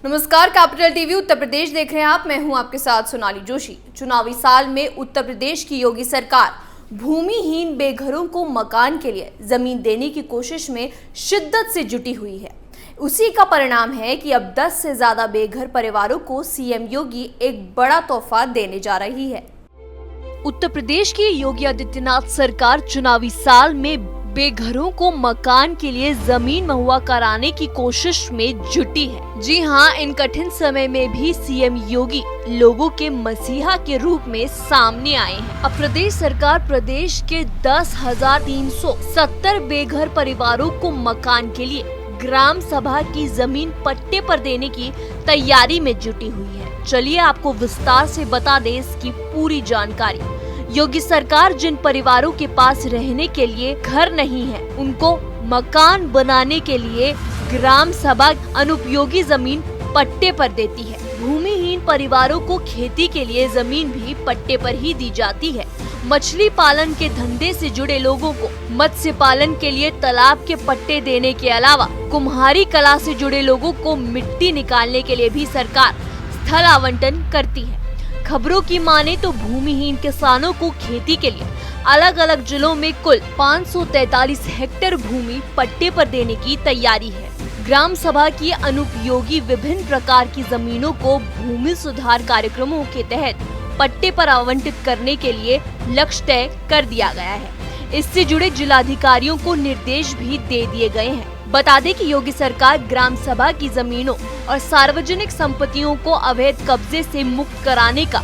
नमस्कार, capital TV Uttar Pradesh देख रहे हैं आप। मैं हूं आपके साथ सोनाली जोशी। चुनावी साल में उत्तर प्रदेश की योगी सरकार भूमिहीन बेघरों को मकान के लिए जमीन देने की कोशिश में शिद्दत से जुटी हुई है। उसी का परिणाम है कि अब 10 से ज्यादा बेघर परिवारों को सीएम योगी एक बड़ा तोहफा देने जा रही है। उत्तर प्रदेश की योगी आदित्यनाथ सरकार चुनावी साल में बेघरों को मकान के लिए जमीन मुहैया कराने की कोशिश में जुटी है। जी हां, इन कठिन समय में भी सीएम योगी लोगों के मसीहा के रूप में सामने आए हैं। अब प्रदेश सरकार प्रदेश के 10,370 बेघर परिवारों को मकान के लिए ग्राम सभा की जमीन पट्टे पर देने की तैयारी में जुटी हुई है। चलिए आपको विस्तार से बता दें इसकी पूरी जानकारी। योगी सरकार जिन परिवारों के पास रहने के लिए घर नहीं है, उनको मकान बनाने के लिए ग्राम सभा अनुपयोगी जमीन पट्टे पर देती है। भूमिहीन परिवारों को खेती के लिए जमीन भी पट्टे पर ही दी जाती है। मछली पालन के धंधे से जुड़े लोगों को मत्स्य पालन के लिए तालाब के पट्टे देने के अलावा कुम्हारी कला से जुड़े लोगों को मिट्टी निकालने के लिए भी सरकार स्थल आवंटन करती है। खबरों की माने तो भूमिहीन किसानों को खेती के लिए अलग अलग जिलों में कुल 543 हेक्टेयर भूमि पट्टे पर देने की तैयारी है। ग्राम सभा की अनुपयोगी विभिन्न प्रकार की जमीनों को भूमि सुधार कार्यक्रमों के तहत पट्टे पर आवंटित करने के लिए लक्ष्य तय कर दिया गया है। इससे जुड़े जिलाधिकारियों को निर्देश भी दे दिए गए हैं। बता दें कि योगी सरकार ग्राम सभा की जमीनों और सार्वजनिक संपत्तियों को अवैध कब्जे से मुक्त कराने का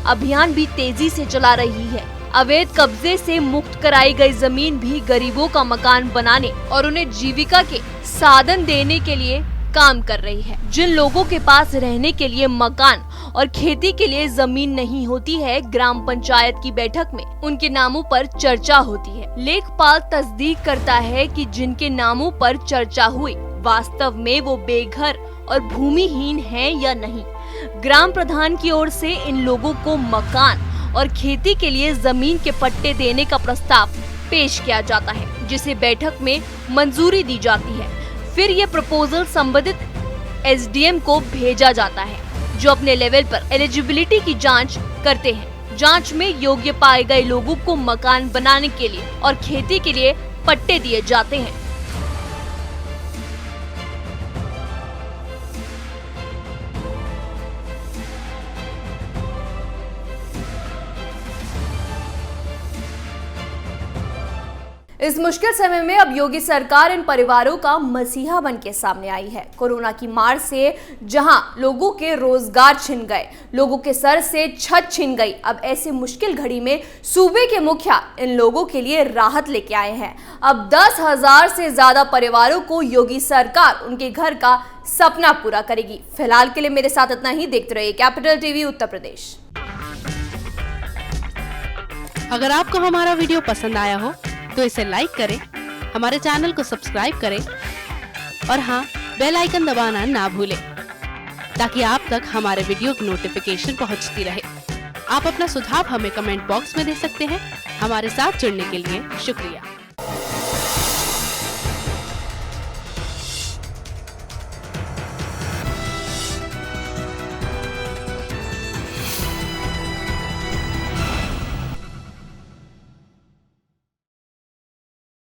अभियान भी तेजी से चला रही है। अवैध कब्जे से मुक्त कराई गई जमीन भी गरीबों का मकान बनाने और उन्हें जीविका के साधन देने के लिए काम कर रही है। जिन लोगों के पास रहने के लिए मकान और खेती के लिए जमीन नहीं होती है, ग्राम पंचायत की बैठक में उनके नामों पर चर्चा होती है। लेखपाल तस्दीक करता है कि जिनके नामों पर चर्चा हुई वास्तव में वो बेघर और भूमिहीन हैं या नहीं। ग्राम प्रधान की ओर से इन लोगों को मकान और खेती के लिए जमीन के पट्टे देने का प्रस्ताव पेश किया जाता है, जिसे बैठक में मंजूरी दी जाती है। फिर ये प्रपोजल संबंधित एसडीएम को भेजा जाता है, जो अपने लेवल पर एलिजिबिलिटी की जांच करते हैं। जांच में योग्य पाए गए लोगों को मकान बनाने के लिए और खेती के लिए पट्टे दिए जाते हैं। इस मुश्किल समय में अब योगी सरकार इन परिवारों का मसीहा बन के सामने आई है। कोरोना की मार से जहां लोगों के रोजगार छिन गए, लोगों के सर से छत छिन गई, अब ऐसी मुश्किल घड़ी में सूबे के मुखिया इन लोगों के लिए राहत लेके आए हैं। अब 10,000 से ज्यादा परिवारों को योगी सरकार उनके घर का सपना पूरा करेगी। फिलहाल के लिए मेरे साथ इतना ही। देखते रहिए कैपिटल टीवी उत्तर प्रदेश। अगर आपको हमारा वीडियो पसंद आया हो तो इसे लाइक करें, हमारे चैनल को सब्सक्राइब करें और हाँ, बेल आइकन दबाना ना भूलें ताकि आप तक हमारे वीडियो की नोटिफिकेशन पहुंचती रहे। आप अपना सुझाव हमें कमेंट बॉक्स में दे सकते हैं। हमारे साथ जुड़ने के लिए शुक्रिया।